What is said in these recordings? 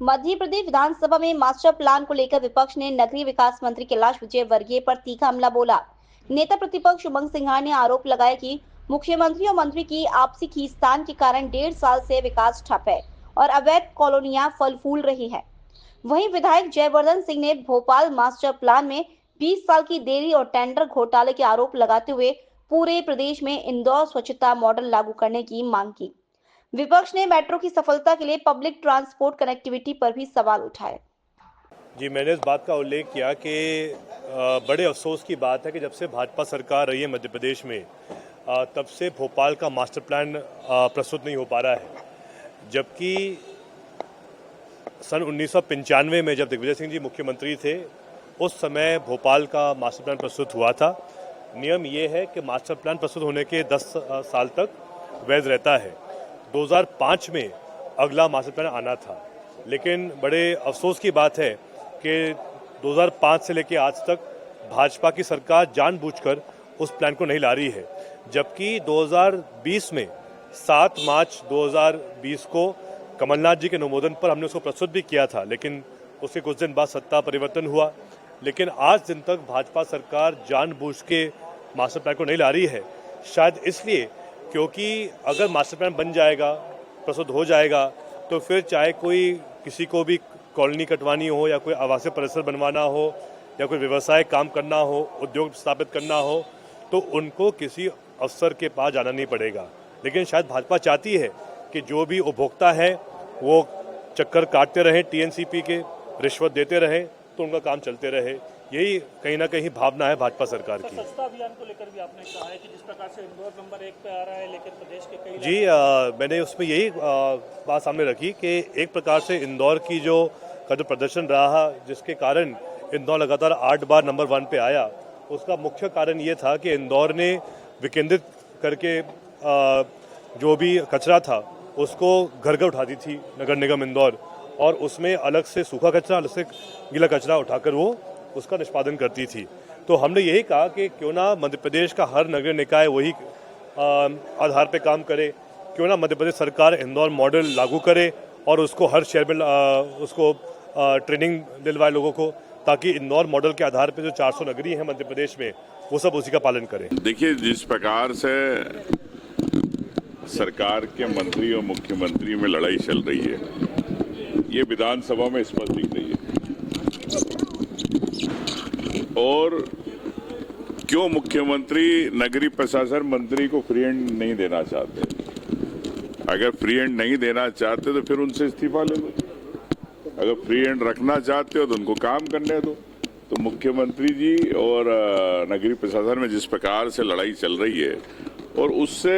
मध्य प्रदेश विधानसभा में master plan को लेकर विपक्ष ने नगरीय विकास मंत्री कैलाश विजयवर्गीय पर तीखा हमला बोला। नेता प्रतिपक्ष उमंग सिंघार ने आरोप लगाया कि मुख्यमंत्री और मंत्री की आपसी खींचतान के कारण 1.5 साल से विकास ठप है और अवैध कॉलोनियां फल फूल रही है। वहीं विधायक जयवर्धन सिंह ने भोपाल मास्टर प्लान में 20 साल की देरी और टेंडर घोटाले के आरोप लगाते हुए पूरे प्रदेश में इंदौर स्वच्छता मॉडल लागू करने की मांग की। विपक्ष ने मेट्रो की सफलता के लिए पब्लिक ट्रांसपोर्ट कनेक्टिविटी पर भी सवाल उठाए। जी, मैंने इस बात का उल्लेख किया कि बड़े अफसोस की बात है कि जब से भाजपा सरकार रही है मध्य प्रदेश में, तब से भोपाल का मास्टर प्लान प्रस्तुत नहीं हो पा रहा है। जबकि सन 1995 में जब दिग्विजय सिंह जी मुख्यमंत्री थे, उस समय भोपाल का मास्टर प्लान प्रस्तुत हुआ था। नियम ये है कि मास्टर प्लान प्रस्तुत होने के 10 साल तक वैध रहता है। 2005 में अगला मास्टर प्लान आना था, लेकिन बड़े अफसोस की बात है कि 2005 से लेकर आज तक भाजपा की सरकार जानबूझकर उस प्लान को नहीं ला रही है। जबकि 2020 में 7 मार्च 2020 को कमलनाथ जी के अनुमोदन पर हमने उसको प्रस्तुत भी किया था, लेकिन उसके कुछ दिन बाद सत्ता परिवर्तन हुआ। लेकिन आज दिन तक भाजपा सरकार जानबूझ के मास्टर प्लान को नहीं ला रही है। शायद इसलिए क्योंकि अगर मास्टर प्लान बन जाएगा, प्रस्तुत हो जाएगा, तो फिर चाहे कोई किसी को भी कॉलोनी कटवानी हो या कोई आवासीय परिसर बनवाना हो या कोई व्यवसाय काम करना हो, उद्योग स्थापित करना हो, तो उनको किसी अफसर के पास जाना नहीं पड़ेगा। लेकिन शायद भाजपा चाहती है कि जो भी उपभोक्ता है वो चक्कर काटते रहें टीएनसीपी के, रिश्वत देते रहें, तो उनका काम चलते रहे। यही कहीं ना कहीं भावना है भाजपा सरकार की। स्वच्छता अभियान को लेकर भी आपने कहा है कि जिस प्रकार से इंदौर नंबर 1 पे आ रहा है, लेकिन प्रदेश के कई जी, मैंने उसमें यही बात सामने रखी कि एक प्रकार से इंदौर की जो प्रदर्शन रहा, जिसके कारण इंदौर लगातार 8 बार नंबर 1 पे आया, उसका मुख्य कारण ये था कि इंदौर ने विकेंद्रित करके जो भी कचरा था उसको घर घर उठाती थी नगर निगम इंदौर, और उसमें अलग से सूखा कचरा, अलग से गीला कचरा उठाकर वो उसका निष्पादन करती थी। तो हमने यही कहा कि क्यों ना मध्य प्रदेश का हर नगर निकाय वही आधार पे काम करे, क्यों ना मध्य प्रदेश सरकार इंदौर मॉडल लागू करे और उसको हर शहर में उसको ट्रेनिंग दिलवाए लोगों को, ताकि इंदौर मॉडल के आधार पे जो 400 नगरी हैं मध्य प्रदेश में, वो सब उसी का पालन करें। देखिए, जिस प्रकार से सरकार के मंत्री और मुख्यमंत्री में लड़ाई चल रही है, ये विधानसभा में स्पष्ट दिख रही है। और क्यों मुख्यमंत्री नगरीय प्रशासन मंत्री को फ्री हैंड नहीं देना चाहते? अगर फ्री हैंड नहीं देना चाहते तो फिर उनसे इस्तीफा ले लो। अगर फ्री हैंड रखना चाहते हो तो उनको काम करने दो। तो मुख्यमंत्री जी और नगरीय प्रशासन में जिस प्रकार से लड़ाई चल रही है, और उससे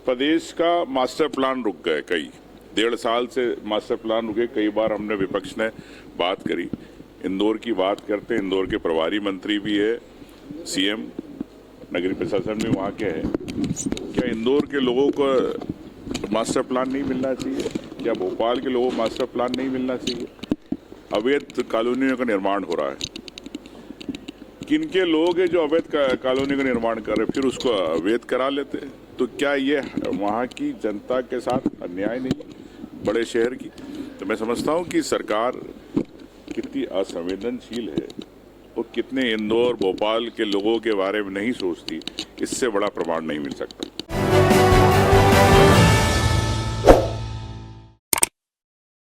प्रदेश का मास्टर प्लान रुक गए। कई 1.5 साल से मास्टर प्लान रुके। कई बार हमने विपक्ष ने बात करी, इंदौर की बात करते, इंदौर के प्रभारी मंत्री भी है, सीएम, नगरीय प्रशासन भी वहाँ के है। क्या इंदौर के लोगों को मास्टर प्लान नहीं मिलना चाहिए? क्या भोपाल के लोगों को मास्टर प्लान नहीं मिलना चाहिए? अवैध कॉलोनियों का निर्माण हो रहा है। किनके लोग हैं जो अवैध कॉलोनी का निर्माण कर रहे हैं, फिर उसको अवैध करा लेते हैं? तो क्या ये वहाँ की जनता के साथ अन्याय नहीं, बड़े शहर की? तो मैं समझता हूँ कि सरकार कितनी असंवेदनशील है और कितने इंदौर भोपाल के लोगों के बारे में नहीं सोचती, इससे बड़ा प्रमाण नहीं मिल सकता।